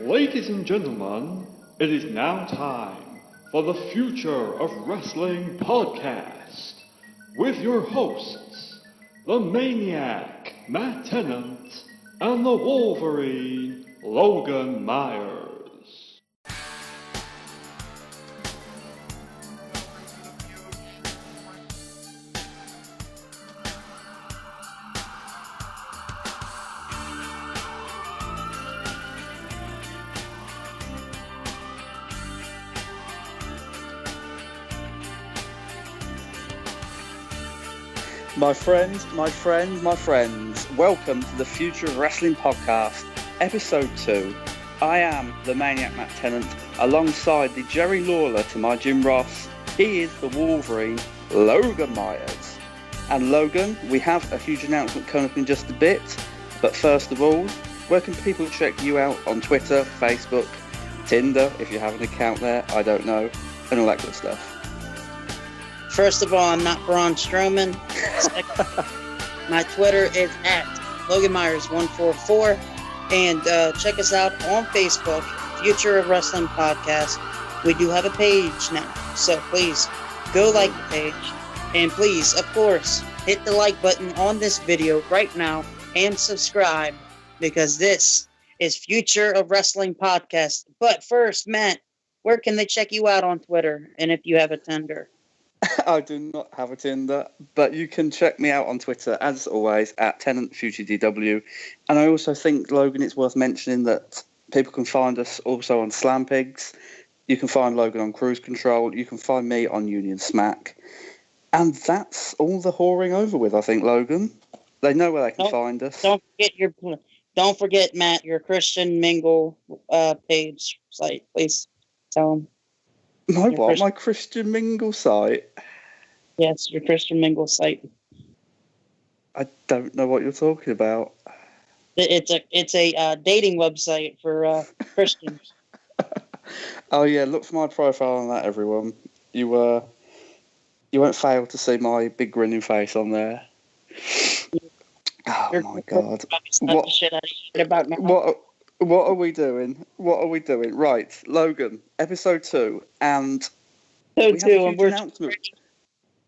Ladies and gentlemen, it is now time for the Future of Wrestling podcast with your hosts, the Maniac, Matt Tennant, and the Wolverine, Logan Myers. My friends, welcome to the Future of Wrestling podcast, episode 2. I am the Maniac Matt Tennant, alongside the Jerry Lawler to my Jim Ross. He is the Wolverine, Logan Myers. And Logan, we have a huge announcement coming up in just a bit, but first of all, where can people check you out on Twitter, Facebook, Tinder, if you have an account there, I don't know, and all that good stuff? First of all, I'm not Braun Strowman. My Twitter is at LoganMyers144. And check us out on Facebook, Future of Wrestling Podcast. We do have a page now, so please go like the page. And please, of course, hit the like button on this video right now and subscribe, because this is Future of Wrestling Podcast. But first, Matt, where can they check you out on Twitter, and if you have a Tinder? I do not have a Tinder, but you can check me out on Twitter, as always, at TennantFutureDW. And I also think, Logan, it's worth mentioning that people can find us also on Slampigs. You can find Logan on Cruise Control. You can find me on Union Smack. And that's all the whoring over with, I think, Logan. They know where they can find us. Don't forget, Matt, your Christian Mingle page site. Please tell them. My Christian Mingle site? Yes, your Christian Mingle site. I don't know what you're talking about. It's a dating website for Christians. Oh yeah, look for my profile on that, everyone. You won't fail to see my big grinning face on there. Oh my God! What are we doing? Right, Logan, episode 2, and we have a huge announcement.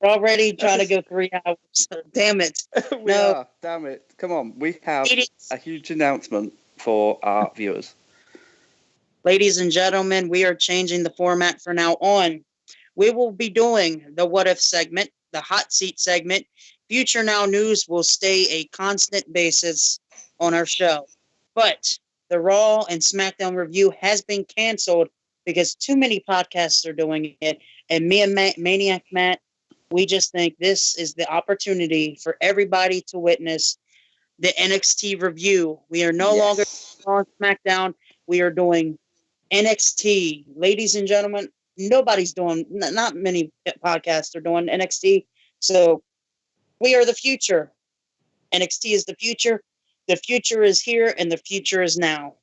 We're already trying to go 3 hours. Damn it! We are. Damn it! Come on, we have a huge announcement for our viewers. Ladies and gentlemen, we are changing the format from now on. We will be doing the What If segment, the Hot Seat segment. Future Now News will stay a constant basis on our show, but the Raw and SmackDown review has been canceled because too many podcasts are doing it. And me and Maniac Matt, we just think this is the opportunity for everybody to witness the NXT review. We are no longer on SmackDown. We are doing NXT. Ladies and gentlemen, nobody's doing, not many podcasts are doing NXT. So we are the future. NXT is the future. The future is here, and the future is now.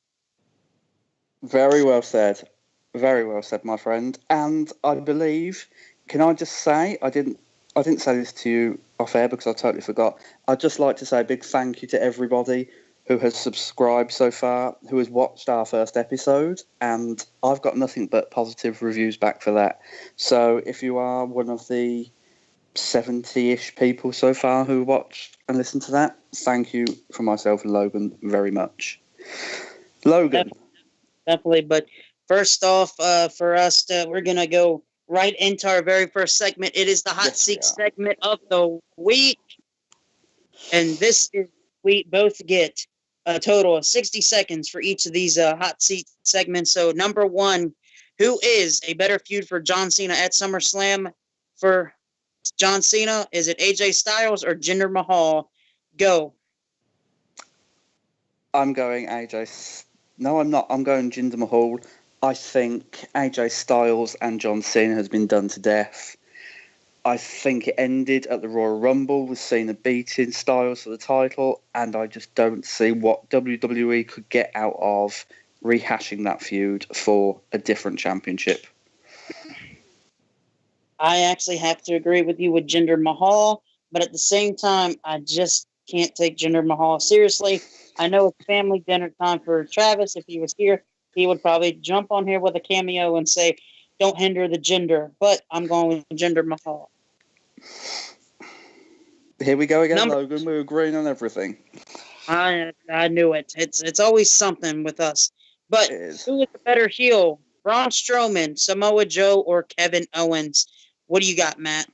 Very well said. Very well said, my friend. And I believe, can I just say, I didn't say this to you off air because I totally forgot. I'd just like to say a big thank you to everybody who has subscribed so far, who has watched our first episode, and I've got nothing but positive reviews back for that. So if you are one of the 70-ish people so far who watched and listened to that, thank you from myself and Logan very much. Logan. Definitely, but first off, for us, we're going to go right into our very first segment. It is the Hot Seat segment of the week. And this is, we both get a total of 60 seconds for each of these Hot Seat segments. So number 1, who is a better feud for John Cena at SummerSlam? For John Cena, is it AJ Styles or Jinder Mahal? Go. I'm going AJ. No, I'm not. I'm going Jinder Mahal. I think AJ Styles and John Cena has been done to death. I think it ended at the Royal Rumble with Cena beating Styles for the title, and I just don't see what WWE could get out of rehashing that feud for a different championship. I actually have to agree with you with Jinder Mahal, but at the same time, I just can't take Jinder Mahal seriously. I know it's family dinner time for Travis if he was here. he would probably jump on here with a cameo and say, "Don't hinder the gender," but I'm going with Jinder Mahal. Here we go again, Logan. We're agreeing on everything. I knew it. It's always something with us. But who is the better heel? Braun Strowman, Samoa Joe, or Kevin Owens? What do you got, Matt?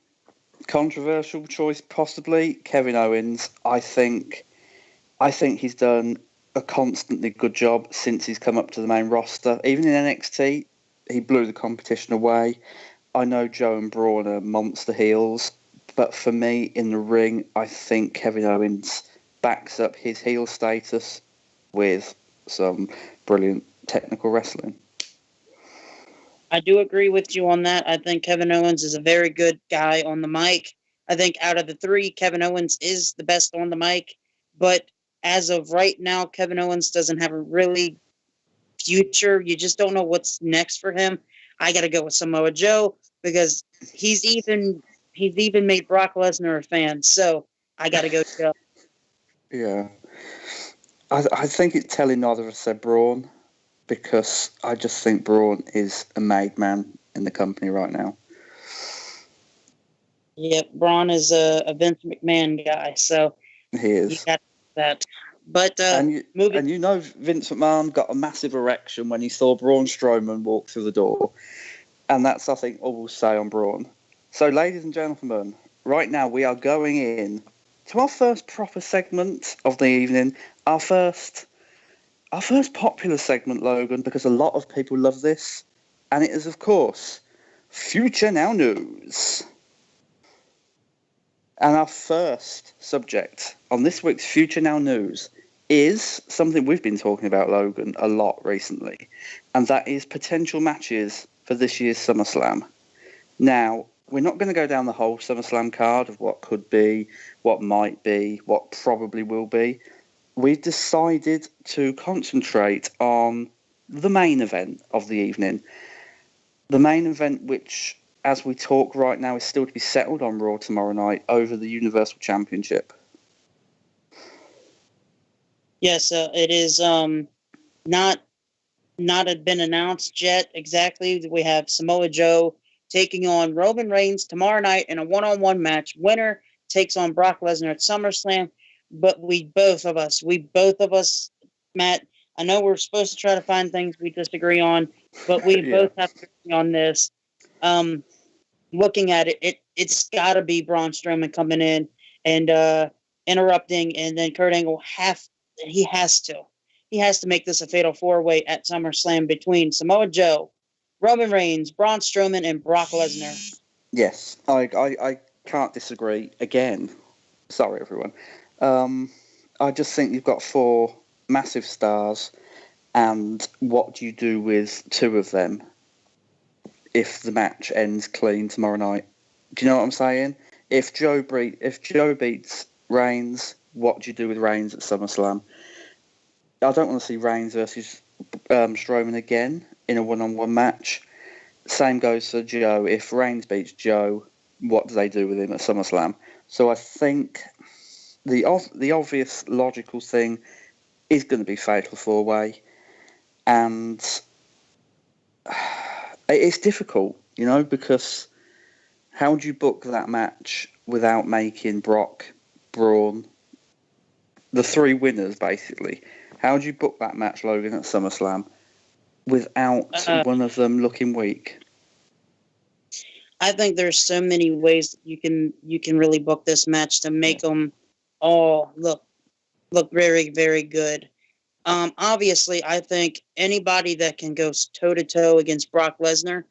Controversial choice, possibly. Kevin Owens. I think he's done a constantly good job since he's come up to the main roster. Even in NXT, he blew the competition away. I know Joe and Braun are monster heels, but for me, in the ring, I think Kevin Owens backs up his heel status with some brilliant technical wrestling. I do agree with you on that. I think Kevin Owens is a very good guy on the mic. I think out of the three, Kevin Owens is the best on the mic. But as of right now, Kevin Owens doesn't have a really future. You just don't know what's next for him. I got to go with Samoa Joe because he's even made Brock Lesnar a fan. So I got to go Joe. Yeah. I think it's telling neither of us said Braun, because I just think Braun is a made man in the company right now. Yep, Braun is a Vince McMahon guy, so he is. You got that. But and you know Vince McMahon got a massive erection when he saw Braun Strowman walk through the door, and that's, I think, all we'll say on Braun. So, ladies and gentlemen, right now we are going in to our first proper segment of the evening, our first popular segment, Logan, because a lot of people love this, and it is, of course, Future Now News. And our first subject on this week's Future Now News is something we've been talking about, Logan, a lot recently, and that is potential matches for this year's SummerSlam. Now, we're not going to go down the whole SummerSlam card of what could be, what might be, what probably will be. We've decided to concentrate on the main event of the evening. The main event, which, as we talk right now, is still to be settled on Raw tomorrow night over the Universal Championship. Yes, it is not been announced yet exactly. We have Samoa Joe taking on Roman Reigns tomorrow night in a one-on-one match. Winner takes on Brock Lesnar at SummerSlam. But we both of us, Matt, I know we're supposed to try to find things we disagree on, but we both have to agree on this. Looking at it, it's got to be Braun Strowman coming in and interrupting, and then Kurt Angle has to make this a fatal four-way at SummerSlam between Samoa Joe, Roman Reigns, Braun Strowman, and Brock Lesnar. Yes, I can't disagree again. Sorry, everyone. I just think you've got four massive stars, and what do you do with two of them if the match ends clean tomorrow night? Do you know what I'm saying? If Joe beats Reigns, what do you do with Reigns at SummerSlam? I don't want to see Reigns versus Strowman again in a one-on-one match. Same goes for Joe. If Reigns beats Joe, what do they do with him at SummerSlam? So I think the obvious logical thing is going to be Fatal 4-Way, and it's difficult, because how do you book that match without making Brock, Braun, the three winners, basically? How do you book that match, Logan, at SummerSlam without one of them looking weak? I think there's so many ways that you can really book this match to make them all look very, very good. Obviously, I think anybody that can go toe-to-toe against Brock Lesnar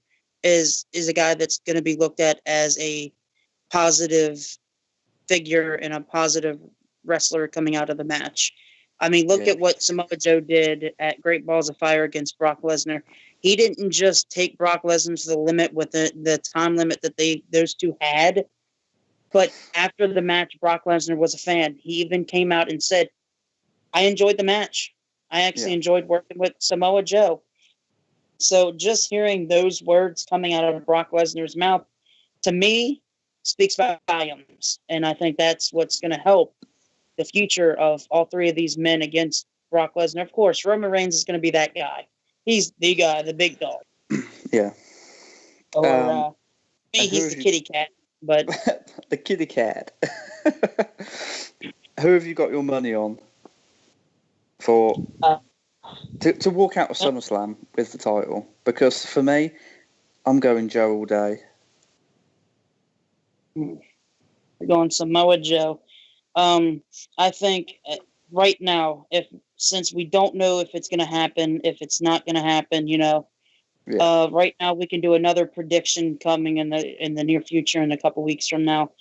is a guy that's going to be looked at as a positive figure and a positive wrestler coming out of the match. I mean, look at what Samoa Joe did at Great Balls of Fire against Brock Lesnar. He didn't just take Brock Lesnar to the limit with the time limit that those two had, but after the match, Brock Lesnar was a fan. He even came out and said, I enjoyed the match. I actually enjoyed working with Samoa Joe. So just hearing those words coming out of Brock Lesnar's mouth, to me, speaks volumes. And I think that's what's going to help the future of all three of these men against Brock Lesnar. Of course, Roman Reigns is going to be that guy. He's the guy, the big dog. Yeah. Or and he's the kitty cat. But the kitty cat. Who have you got your money on for to walk out of SummerSlam with the title? Because for me, I'm going Joe all day. We're going Samoa Joe. I think right now, since we don't know if it's going to happen, if it's not going to happen, right now we can do another prediction coming in the near future in a couple weeks from now.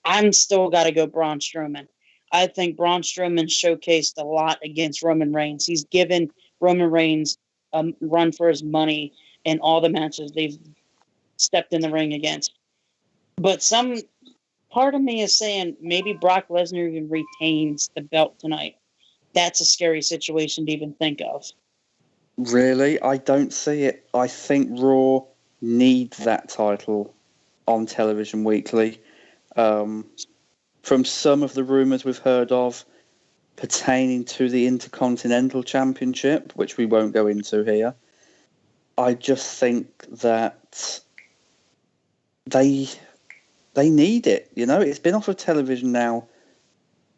I'm still got to go Braun Strowman. I think Braun Strowman showcased a lot against Roman Reigns. He's given Roman Reigns a run for his money in all the matches they've stepped in the ring against. But some part of me is saying maybe Brock Lesnar even retains the belt tonight. That's a scary situation to even think of. Really? I don't see it. I think Raw needs that title on television weekly. From some of the rumours we've heard of pertaining to the Intercontinental Championship, which we won't go into here, I just think that they need it. It's been off of television now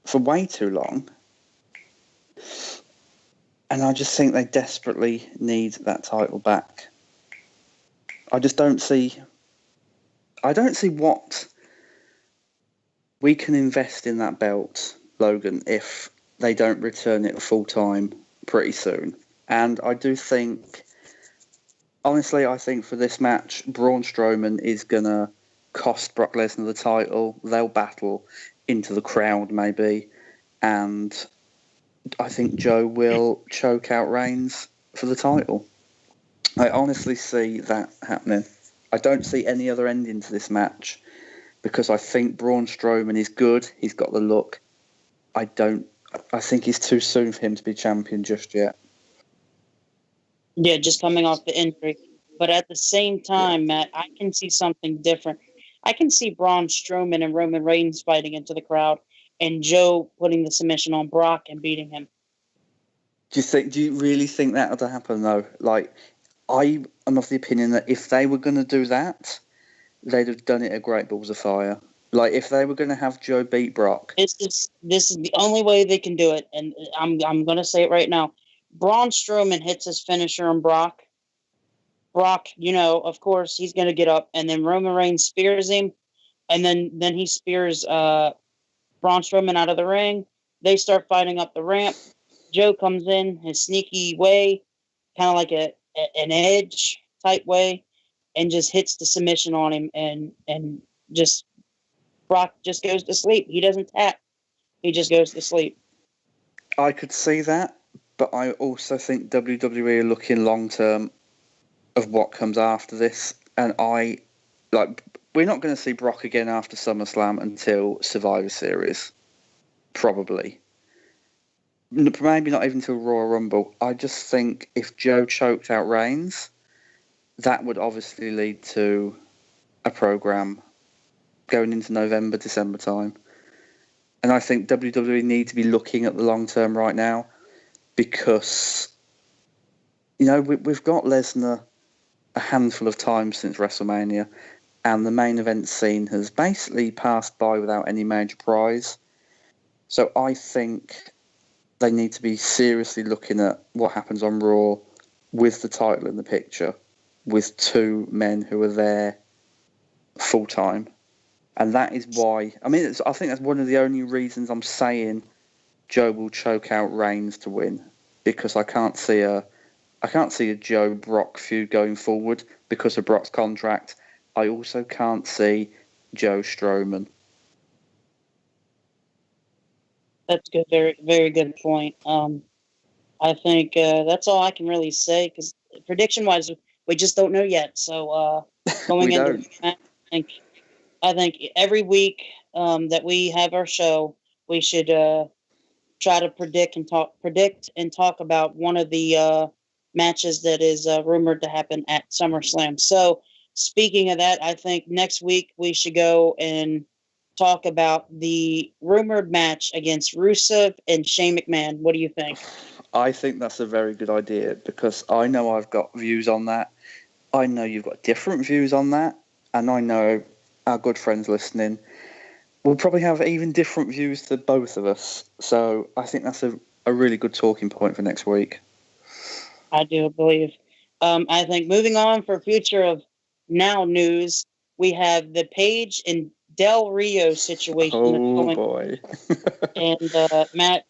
for way too long. And I just think they desperately need that title back. I don't see what we can invest in that belt, Logan, if they don't return it full time pretty soon. And I do think, honestly, I think for this match, Braun Strowman is going to cost Brock Lesnar the title. They'll battle into the crowd maybe. And I think Joe will choke out Reigns for the title. I honestly see that happening. I don't see any other ending to this match because I think Braun Strowman is good. He's got the look. I think it's too soon for him to be champion just yet. Yeah, just coming off the injury. But at the same time, Matt, I can see something different. I can see Braun Strowman and Roman Reigns fighting into the crowd and Joe putting the submission on Brock and beating him. Do you really think that would happen though? Like, I am of the opinion that if they were going to do that, they'd have done it at Great Balls of Fire. Like, if they were going to have Joe beat Brock. This is the only way they can do it, and I'm going to say it right now. Braun Strowman hits his finisher on Brock. Brock, of course, he's going to get up, and then Roman Reigns spears him, and then he spears Braun Strowman out of the ring. They start fighting up the ramp. Joe comes in his sneaky way, kind of like an edge type way, and just hits the submission on him, and just Brock just goes to sleep. He doesn't tap. He just goes to sleep. I could see that, but I also think WWE are looking long term of what comes after this, and we're not going to see Brock again after SummerSlam until Survivor Series, probably. Maybe not even until Royal Rumble. I just think if Joe choked out Reigns, that would obviously lead to a program going into November, December time. And I think WWE need to be looking at the long term right now because, we've got Lesnar a handful of times since WrestleMania, and the main event scene has basically passed by without any major prize. So I think they need to be seriously looking at what happens on Raw with the title in the picture, with two men who are there full time. And that is why, I think that's one of the only reasons I'm saying Joe will choke out Reigns to win, because I can't see a Joe Brock feud going forward because of Brock's contract. I also can't see Joe Strowman. That's good. Very, very good point. I think that's all I can really say because prediction-wise, we just don't know yet. So going into I think every week that we have our show, we should try to predict and talk about one of the matches that is rumored to happen at SummerSlam. So speaking of that, I think next week we should go and talk about the rumored match against Rusev and Shane McMahon. What do you think? I think that's a very good idea because I know I've got views on that. I know you've got different views on that. And I know our good friends listening will probably have even different views to both of us. So I think that's a really good talking point for next week. I do believe. I think moving on for future of now news, we have the Paige and Del Rio situation that's Oh going. boy. And Matt,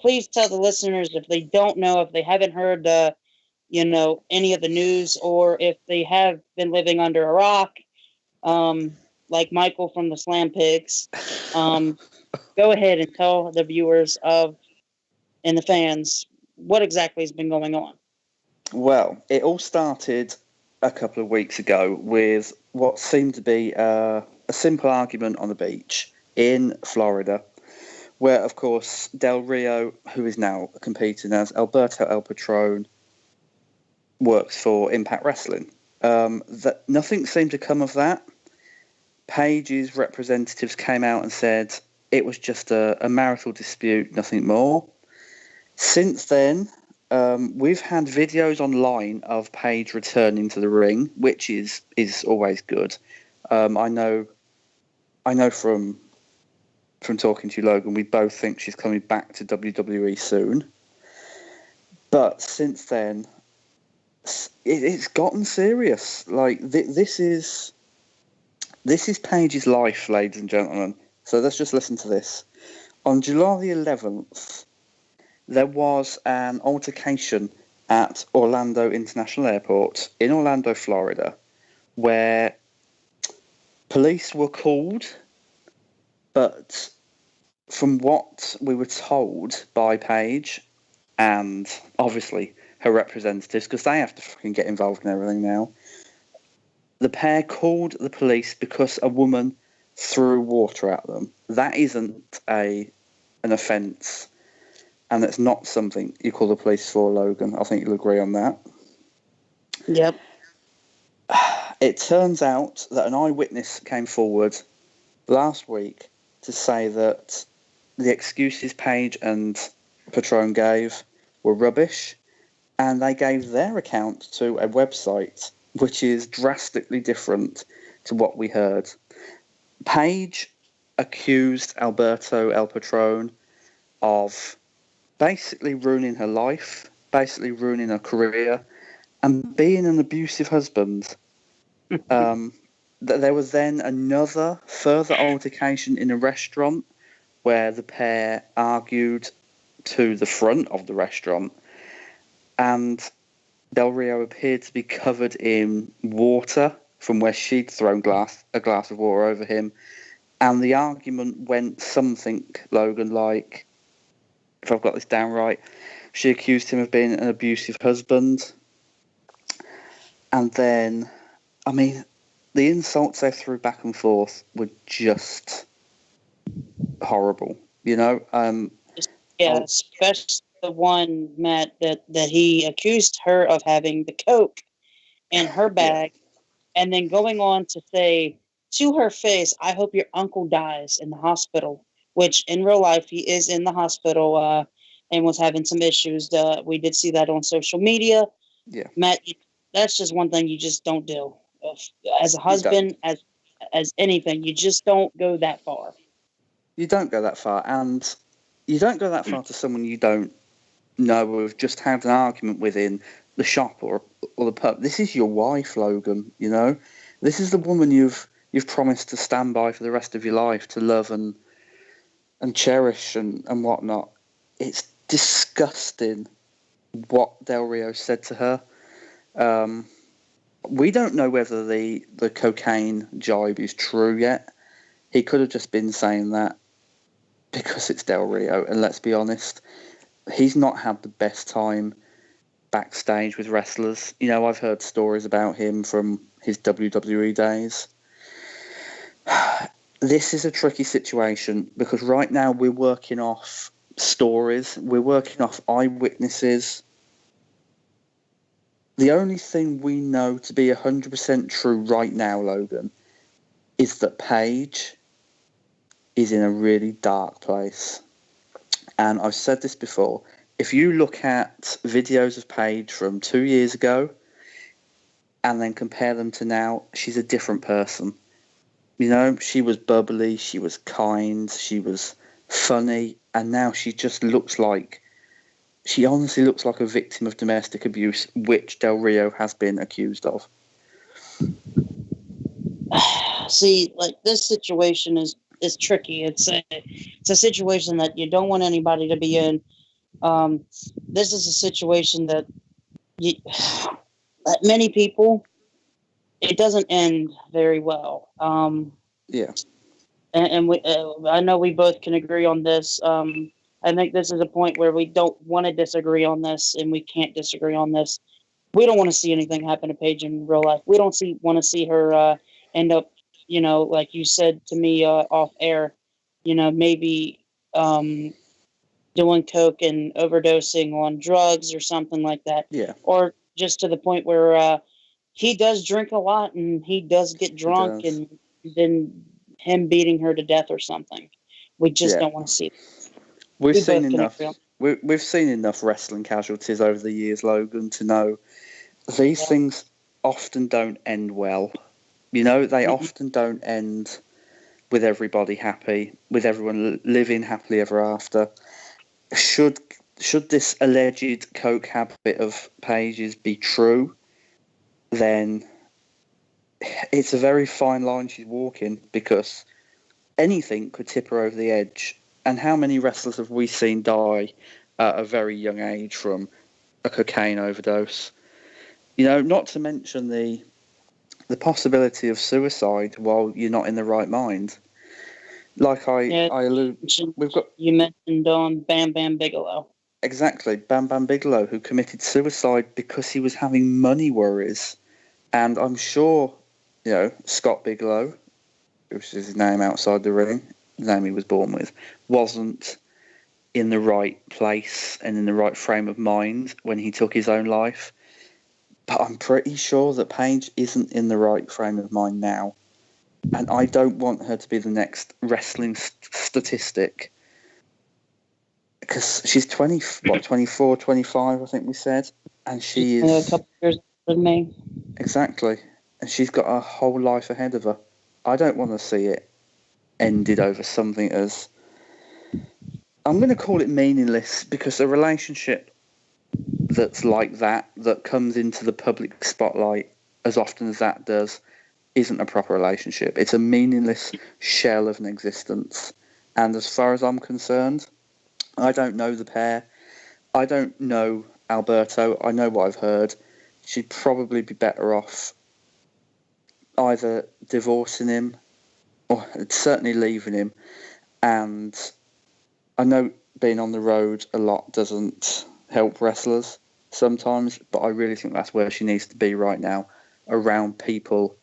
please tell the listeners if they don't know, if they haven't heard, any of the news, or if they have been living under a rock, like Michael from the Slam Pigs. Go ahead and tell the viewers and the fans what exactly has been going on. Well, it all started a couple of weeks ago with what seemed to be a simple argument on the beach in Florida, where, of course, Del Rio, who is now competing as Alberto El Patron, works for Impact Wrestling. That nothing seemed to come of that. Paige's representatives came out and said it was just a marital dispute, nothing more. Since then, we've had videos online of Paige returning to the ring, which is always good. I know from talking to you, Logan, we both think she's coming back to WWE soon. But since then, it's gotten serious. Like this is Paige's life, ladies and gentlemen. So let's just listen to this. On July the 11th, there was an altercation at Orlando International Airport in Orlando, Florida, where police were called, but from what we were told by Paige and obviously her representatives, because they have to fucking get involved in everything now, the pair called the police because a woman threw water at them. That isn't an offence. And it's not something you call the police for, Logan. I think you'll agree on that. Yep. It turns out that an eyewitness came forward last week to say that the excuses Paige and Patron gave were rubbish, and they gave their account to a website which is drastically different to what we heard. Paige accused Alberto El Patron of basically ruining her life, basically ruining her career, and being an abusive husband. There was then another further altercation in a restaurant where the pair argued to the front of the restaurant, and Del Rio appeared to be covered in water from where she'd thrown a glass of water over him, and the argument went something, Logan, like, if I've got this down right, she accused him of being an abusive husband. And then, I mean, the insults they threw back and forth were just horrible, you know? Yeah, especially the one, Matt, that he accused her of having the Coke in her bag, and then going on to say to her face, "I hope your uncle dies in the hospital," which in real life he is in the hospital and was having some issues. We did see that on social media. Yeah. Matt, that's just one thing you just don't do. As a husband, as anything, you just don't go that far. You don't go that far, and you don't go that far to someone you don't know or have just had an argument with in the shop or the pub. This is your wife, Logan, you know? This is the woman you've promised to stand by for the rest of your life, to love and cherish and whatnot. It's disgusting what Del Rio said to her. We don't know whether the cocaine jibe is true yet. He could have just been saying that because it's Del Rio, and let's be honest, he's not had the best time backstage with wrestlers. You know, I've heard stories about him from his WWE days. This is a tricky situation because right now we're working off stories, we're working off eyewitnesses. The only thing we know to be 100% true right now, Logan, is that Paige is in a really dark place. And I've said this before, if you look at videos of Paige from 2 years ago and then compare them to now, she's a different person. You know, she was bubbly, she was kind, she was funny, and now she just looks like, she honestly looks like a victim of domestic abuse, which Del Rio has been accused of. See, like, this situation is tricky. It's a situation that you don't want anybody to be in. This is a situation that you, that many people, it doesn't end very well. Yeah. And we, I know we both can agree on this. I think this is a point where we don't want to disagree on this, and we can't disagree on this. We don't want to see anything happen to Paige in real life. We don't want to see her end up, like you said to me off air, maybe doing coke and overdosing on drugs or something like that. Yeah. Or just to the point where he does drink a lot and he does get drunk, and then him beating her to death or something. We just don't want to see it. We've seen enough. We've seen enough wrestling casualties over the years, Logan, to know these things often don't end well. You know, they often don't end with everybody happy, with everyone living happily ever after. Should this alleged coke habit of Paige's be true, then it's a very fine line she's walking, because anything could tip her over the edge. And how many wrestlers have we seen die at a very young age from a cocaine overdose? You know, not to mention the possibility of suicide while you're not in the right mind. Like I allude, you mentioned Bam Bam Bigelow. Exactly, Bam Bam Bigelow, who committed suicide because he was having money worries. And I'm sure, Scott Bigelow, which is his name outside the ring, the name he was born with, wasn't in the right place and in the right frame of mind when he took his own life. But I'm pretty sure that Paige isn't in the right frame of mind now. And I don't want her to be the next wrestling statistic. Because she's 24, 25, I think we said. And she is... a couple years older than me. Exactly. And she's got a whole life ahead of her. I don't want to see it ended over something as... I'm going to call it meaningless, because a relationship that's like that comes into the public spotlight as often as that does, isn't a proper relationship. It's a meaningless shell of an existence. And as far as I'm concerned, I don't know the pair. I don't know Alberto. I know what I've heard. She'd probably be better off either divorcing him or certainly leaving him. And I know being on the road a lot doesn't help wrestlers sometimes, but I really think that's where she needs to be right now, around people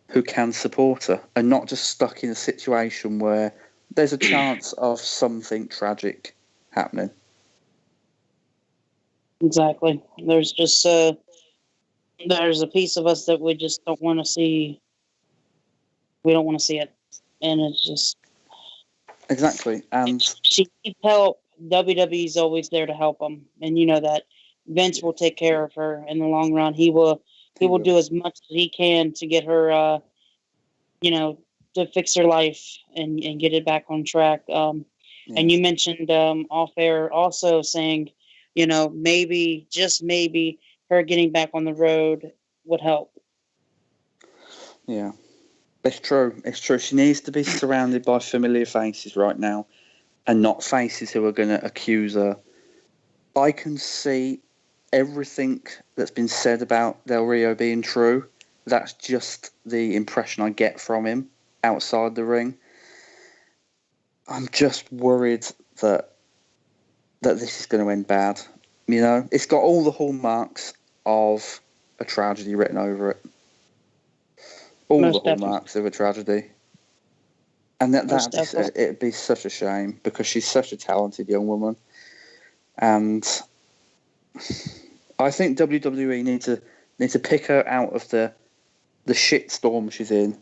who can support her and not just stuck in a situation where there's a chance of something tragic happening. Exactly. There's just there's a piece of us that we just don't want to see. We don't want to see it, and it's just exactly. And she needs help. WWE's always there to help them, and you know that. Vince will take care of her in the long run. He will do as much as he can to get her, to fix her life and get it back on track. And you mentioned off air also saying, maybe, just maybe, her getting back on the road would help. Yeah, it's true. It's true. She needs to be surrounded by familiar faces right now, and not faces who are going to accuse her. I can see everything that's been said about Del Rio being true. That's just the impression I get from him outside the ring. I'm just worried that this is going to end bad. It's got all the hallmarks of a tragedy written over it. All Most the hallmarks of a tragedy. And it'd be such a shame, because she's such a talented young woman. And I think WWE need to pick her out of the shit storm she's in,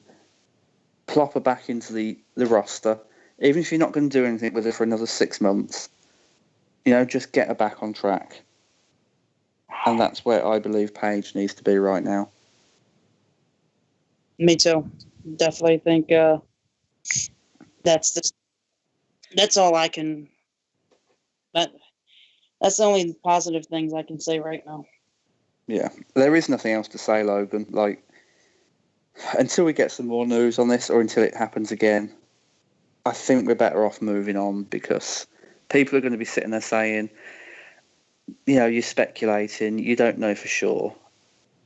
plop her back into the roster, even if you're not going to do anything with her for another 6 months. Just get her back on track. And that's where I believe Paige needs to be right now. Me too. Definitely think that's all I can. That's the only positive things I can say right now. Yeah, there is nothing else to say, Logan. Like, until we get some more news on this or until it happens again, I think we're better off moving on, because people are going to be sitting there saying, you're speculating, you don't know for sure.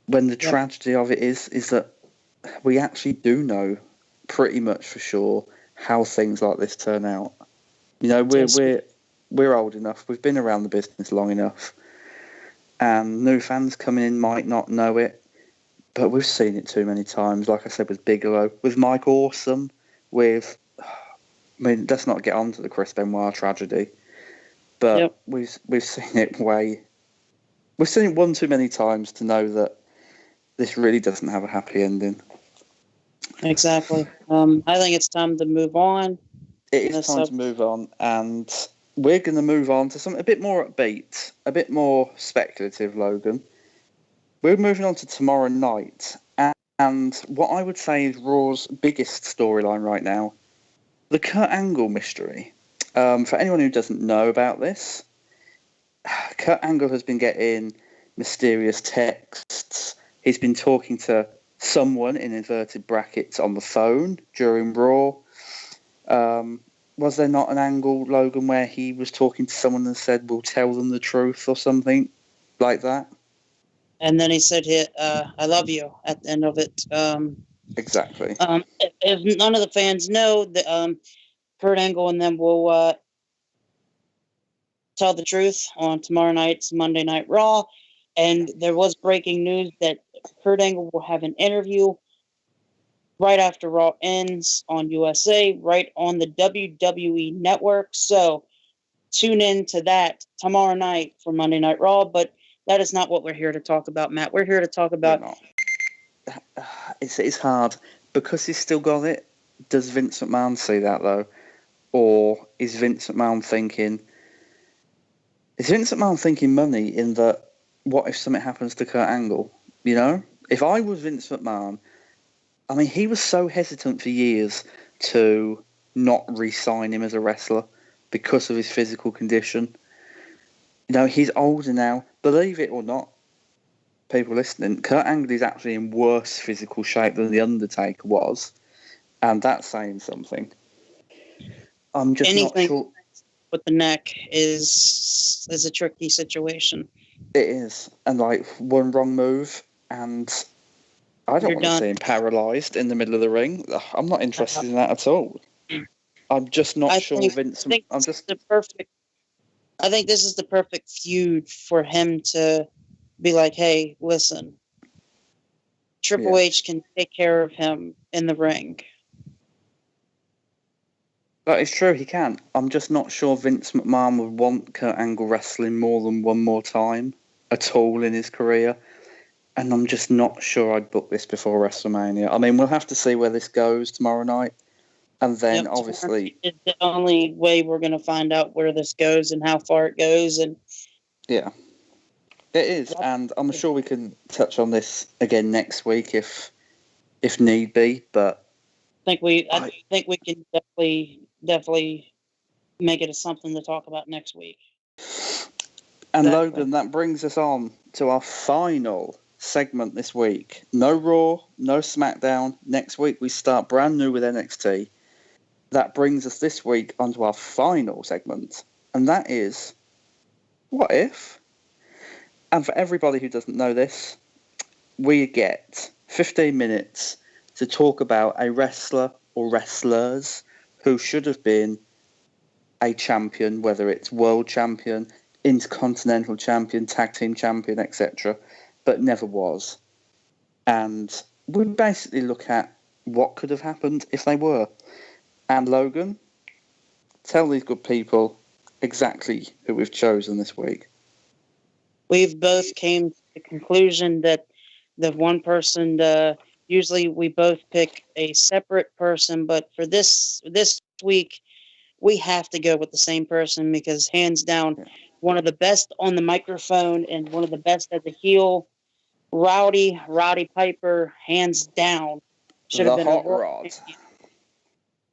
When the tragedy of it is that we actually do know pretty much for sure how things like this turn out. We're old enough, we've been around the business long enough, and new fans coming in might not know it, but we've seen it too many times. Like I said, with Bigelow, with Mike Awesome, let's not get on to the Chris Benoit tragedy, but we've seen it we've seen it one too many times to know that this really doesn't have a happy ending. Exactly. I think it's time to move on. It is time to move on, and we're going to move on to something a bit more upbeat, a bit more speculative, Logan. We're moving on to tomorrow night, and what I would say is Raw's biggest storyline right now, the Kurt Angle mystery. For anyone who doesn't know about this, Kurt Angle has been getting mysterious texts. He's been talking to someone, in inverted brackets, on the phone during Raw. Was there not an angle, Logan, where he was talking to someone and said, "We'll tell them the truth," or something like that? And then he said, "I love you" at the end of it. Exactly. If none of the fans know, Kurt Angle and them will tell the truth on tomorrow night's Monday Night Raw. And there was breaking news that Kurt Angle will have an interview right after Raw ends on USA, right on the WWE Network. So tune in to that tomorrow night for Monday Night Raw. But that is not what we're here to talk about, Matt. We're here to talk about... It's hard, because he's still got it. Does Vince McMahon see that, though? Or is Vince McMahon thinking... Is Vince McMahon thinking money in that, what if something happens to Kurt Angle? If I was Vince McMahon... I mean, he was so hesitant for years to not re-sign him as a wrestler because of his physical condition. He's older now. Believe it or not, people listening, Kurt Angle is actually in worse physical shape than The Undertaker was, and that's saying something. I'm just not sure. With the neck is a tricky situation. It is, and one wrong move, and I don't want to see him paralysed in the middle of the ring. I'm not interested in that at all. I'm just not sure, Vince. I think this is the perfect feud for him to be like, "Hey, listen, Triple H can take care of him in the ring." That is true, he can. I'm just not sure Vince McMahon would want Kurt Angle wrestling more than one more time at all in his career. And I'm just not sure I'd book this before WrestleMania. I mean, we'll have to see where this goes tomorrow night. And then, obviously... It's the only way we're going to find out where this goes and how far it goes. And yeah, it is. And I'm sure we can touch on this again next week if need be. But I think we can definitely make it something to talk about next week. And Logan, that brings us on to our final segment this week. No Raw, no SmackDown. Next week we start brand new with NXT. That brings us this week onto our final segment, and that is What If? And for everybody who doesn't know this, we get 15 minutes to talk about a wrestler or wrestlers who should have been a champion, whether it's world champion, intercontinental champion, tag team champion, etc., but never was. And we basically look at what could have happened if they were. And Logan, tell these good people exactly who we've chosen this week. We've both came to the conclusion that the one person, usually we both pick a separate person, but for this week, we have to go with the same person because hands down, one of the best on the microphone and one of the best as a heel, Rowdy Piper, hands down, should have The been a hot world rod. champion.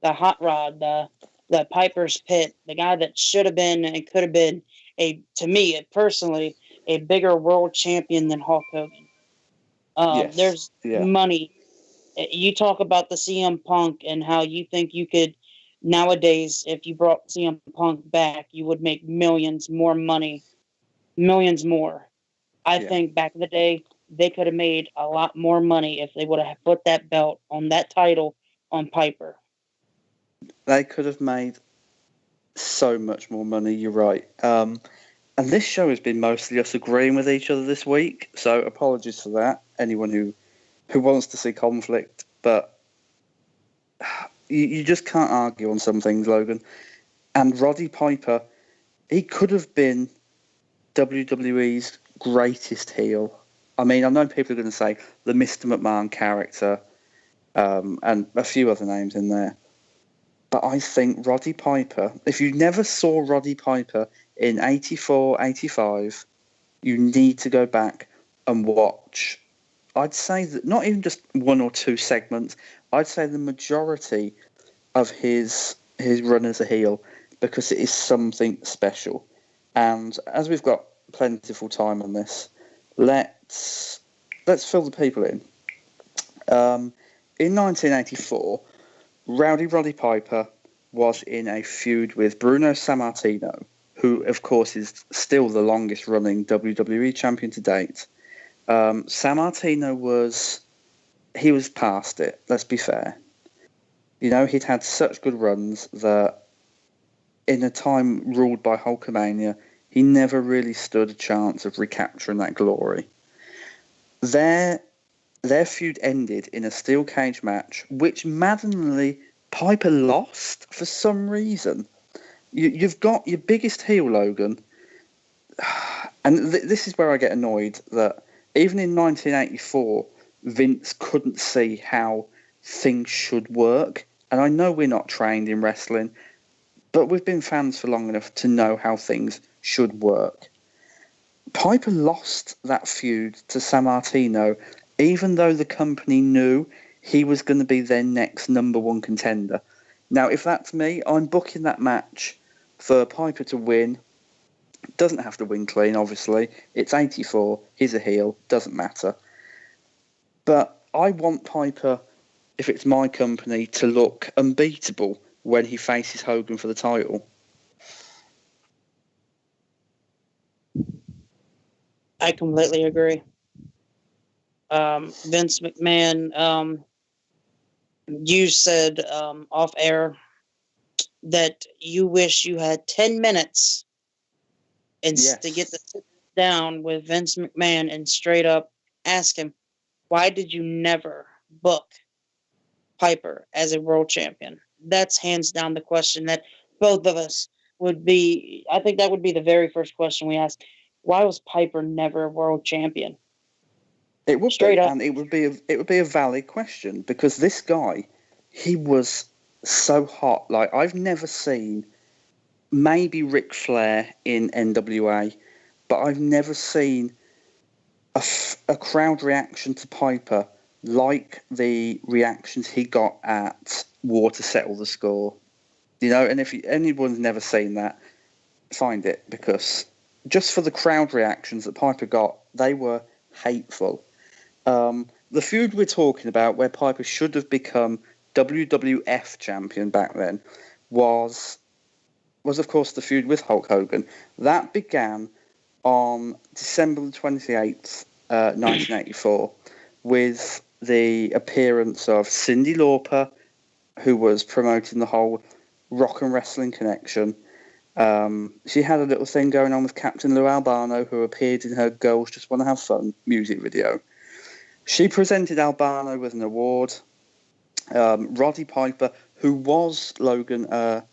The hot rod, the Piper's Pit, the guy that should have been and could have been to me personally, a bigger world champion than Hulk Hogan. Yes. There's Yeah. money. You talk about the CM Punk and how you think you could nowadays, if you brought CM Punk back, you would make millions more money, millions more. I Yeah. think back in the day, they could have made a lot more money if they would have put that belt on that title on Piper. They could have made so much more money, you're right. And this show has been mostly us agreeing with each other this week, so apologies for that. Anyone who wants to see conflict, but you just can't argue on some things, Logan. And Roddy Piper, he could have been WWE's greatest heel. I mean, I know people are going to say the Mr. McMahon character, and a few other names in there. But I think Roddy Piper, if you never saw Roddy Piper in 84, 85, you need to go back and watch. I'd say that not even just one or two segments, I'd say the majority of his run as a heel, because it is something special. And as we've got plentiful time on this, let's fill the people in. In 1984, Roddy Piper was in a feud with Bruno Sammartino, who, of course, is still the longest-running WWE champion to date. Sammartino was past it, let's be fair. You know, he'd had such good runs that in a time ruled by Hulkamania, he never really stood a chance of recapturing that glory. Their feud ended in a steel cage match, which maddeningly Piper lost for some reason. You've got your biggest heel, Logan, and this is where I get annoyed that even in 1984, Vince couldn't see how things should work. And I know we're not trained in wrestling, but we've been fans for long enough to know how things should work. Piper lost that feud to Sammartino, even though the company knew he was going to be their next number one contender. Now, if that's me, I'm booking that match for Piper to win. Doesn't have to win clean, obviously. It's 84. He's a heel. Doesn't matter. But I want Piper, if it's my company, to look unbeatable when he faces Hogan for the title. I completely agree. Vince McMahon, you said off air that you wish you had 10 minutes to get to sit down with Vince McMahon and straight up ask him, why did you never book Piper as a world champion? That's hands down the question that both of us would be. I think that would be the very first question we ask. Why was Piper never a world champion? It would Straight be, up. and it would be a valid question, because this guy, he was so hot. Like, I've never seen, maybe Ric Flair in NWA, but I've never seen a crowd reaction to Piper like the reactions he got at War to Settle the Score. You know, and if anyone's never seen that, find it, because just for the crowd reactions that Piper got, they were hateful. The feud we're talking about, where Piper should have become WWF champion back then, was of course the feud with Hulk Hogan. That began on December the 28th, 1984, with the appearance of Cyndi Lauper, who was promoting the whole rock and wrestling connection. She had a little thing going on with Captain Lou Albano, who appeared in her Girls Just Want to Have Fun music video. She presented Albano with an award. Roddy Piper, who was, Logan, a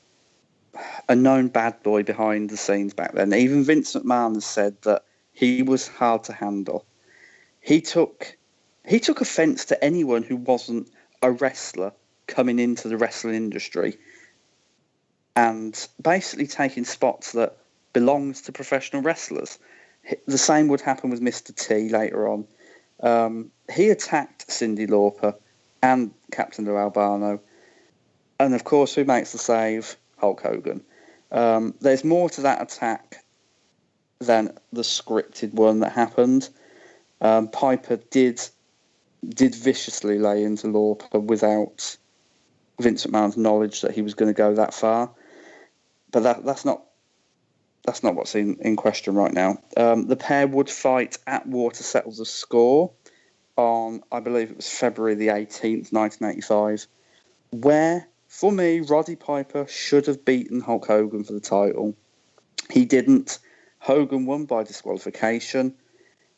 known bad boy behind the scenes back then. Even Vince McMahon has said that he was hard to handle. He took offence to anyone who wasn't a wrestler coming into the wrestling industry. and basically taking spots that belongs to professional wrestlers. The same would happen with Mr. T later on. He attacked Cyndi Lauper and Captain Lou Albano. And of course, who makes the save? Hulk Hogan. There's more to that attack than the scripted one that happened. Piper did viciously lay into Lauper without Vince McMahon's knowledge that he was going to go that far. But that's not what's in question right now. The pair would fight at Water Settles the Score on, I believe it was February the 18th, 1985, where, for me, Roddy Piper should have beaten Hulk Hogan for the title. He didn't. Hogan won by disqualification.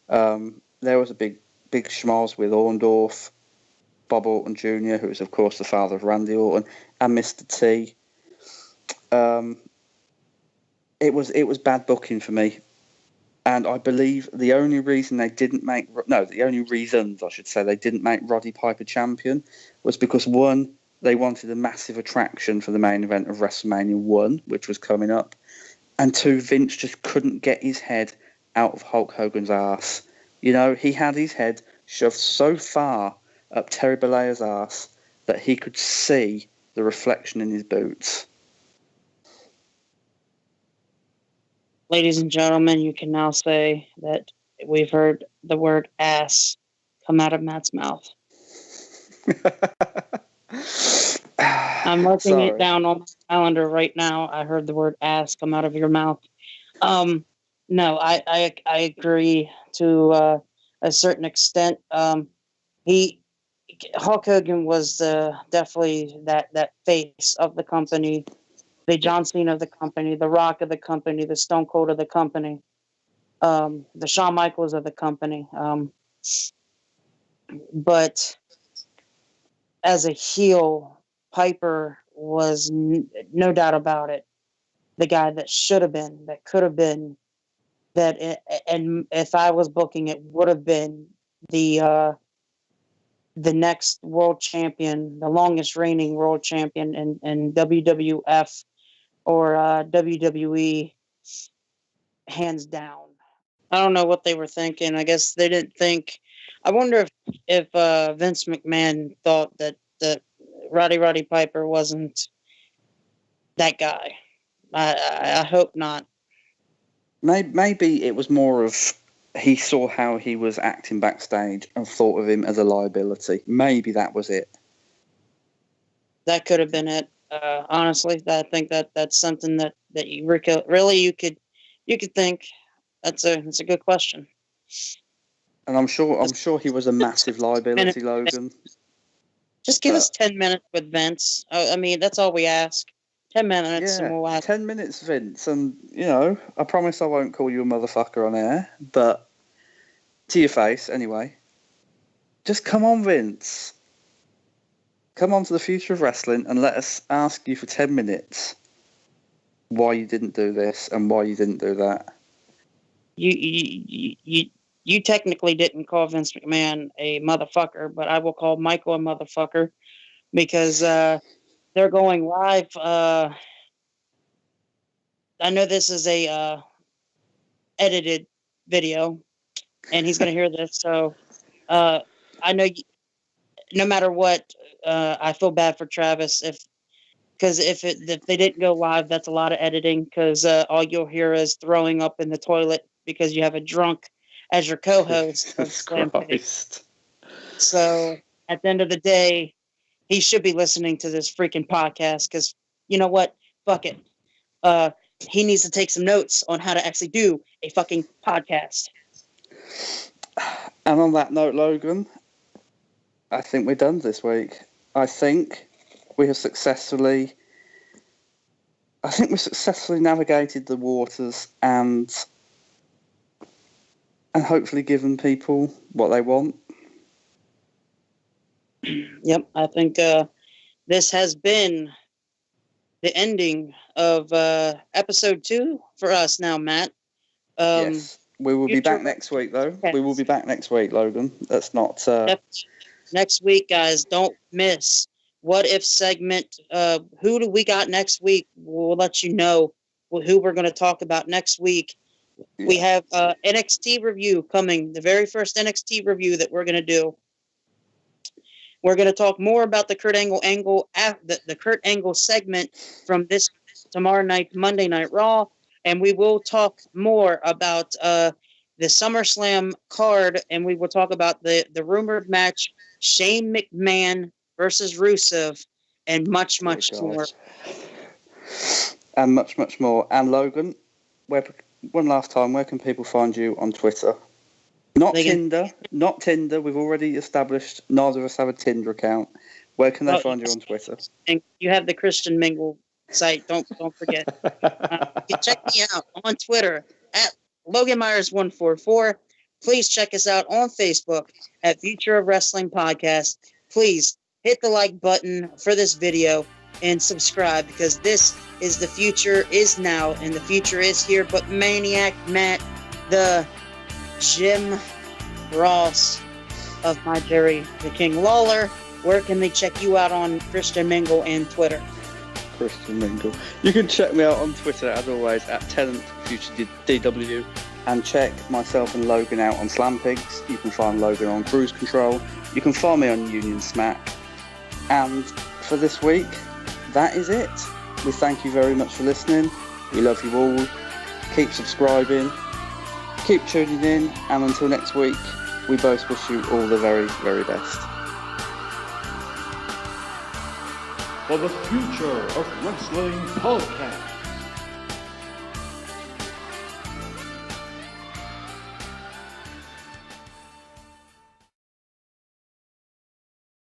There was a big schmoz with Orndorff, Bob Orton Jr., who is, of course, the father of Randy Orton, and Mr. T. It was bad booking for me. And I believe the only reasons they didn't make Roddy Piper champion was because, one, they wanted a massive attraction for the main event of WrestleMania 1, which was coming up. And two, Vince just couldn't get his head out of Hulk Hogan's ass. You know, he had his head shoved so far up Terry Bollea's ass that he could see the reflection in his boots. Ladies and gentlemen, you can now say that we've heard the word ass come out of Matt's mouth. I'm marking it down on my calendar right now. I heard the word ass come out of your mouth. No, I agree to a certain extent. Hulk Hogan was definitely that face of the company, the John Cena of the company, the Rock of the company, the Stone Cold of the company, the Shawn Michaels of the company. But as a heel, Piper was no doubt about it, the guy that should have been, that could have been, and if I was booking it, would have been the next world champion, the longest reigning world champion in WWF or WWE, hands down. I don't know what they were thinking. I guess they didn't think. I wonder if Vince McMahon thought that Roddy Piper wasn't that guy. I hope not. Maybe it was more of he saw how he was acting backstage and thought of him as a liability. Maybe that was it. That could have been it. Honestly, I think that's something that you really you could think. That's a good question. And I'm sure he was a massive liability, Logan. Just give us 10 minutes with Vince. I mean, that's all we ask. 10 minutes and we'll ask. 10 minutes, Vince. And, you know, I promise I won't call you a motherfucker on air, but to your face, anyway. Just come on, Vince. Come on to the future of wrestling and let us ask you for 10 minutes why you didn't do this and why you didn't do that. You technically didn't call Vince McMahon a motherfucker, but I will call Michael a motherfucker because they're going live. I know this is a edited video, and he's going to hear this. So I know no matter what, I feel bad for Travis because if they didn't go live, that's a lot of editing because all you'll hear is throwing up in the toilet because you have a drunk as your co-host. Jesus Christ. So at the end of the day, he should be listening to this freaking podcast because you know what? Fuck it. He needs to take some notes on how to actually do a fucking podcast. And on that note, Logan, I think we're done this week. I think we successfully navigated the waters and hopefully given people what they want. Yep, I think this has been the ending of episode 2 for us now, Matt. Yes, we will be back next week, though. Okay. We will be back next week, Logan. That's not... Next week, guys, don't miss what if segment. Who do we got next week? We'll let you know who we're going to talk about next week. We have NXT review coming, the very first NXT review that we're going to do. We're going to talk more about the Kurt Angle the Kurt Angle segment from this tomorrow night, Monday Night Raw, and we will talk more about the SummerSlam card, and we will talk about the rumored match, Shane McMahon versus Rusev, and much more. And much more. And Logan, one last time, where can people find you on Twitter? Not Tinder. We've already established neither of us have a Tinder account. Where can they find you on Twitter? And you have the Christian Mingle site. Don't forget. You can check me out on Twitter at Logan Myers 144. Please check us out on Facebook at Future of Wrestling Podcast. Please hit the like button for this video and subscribe, because this is the future is now and the future is here. But Maniac Matt, the Jim Ross of My Jerry the King Lawler, where can they check you out on Christian Mingle and Twitter? Christian Mingle. You can check me out on Twitter, as always, at Tenant Future DW, and check myself and Logan out on Slam Pigs. You can find Logan on Cruise Control. You can find me on Union Smack. And for this week, that is it. We thank you very much for listening. We love you all. Keep subscribing. Keep tuning in, and until next week, we both wish you all the very, very best. For the Future of Wrestling Podcast.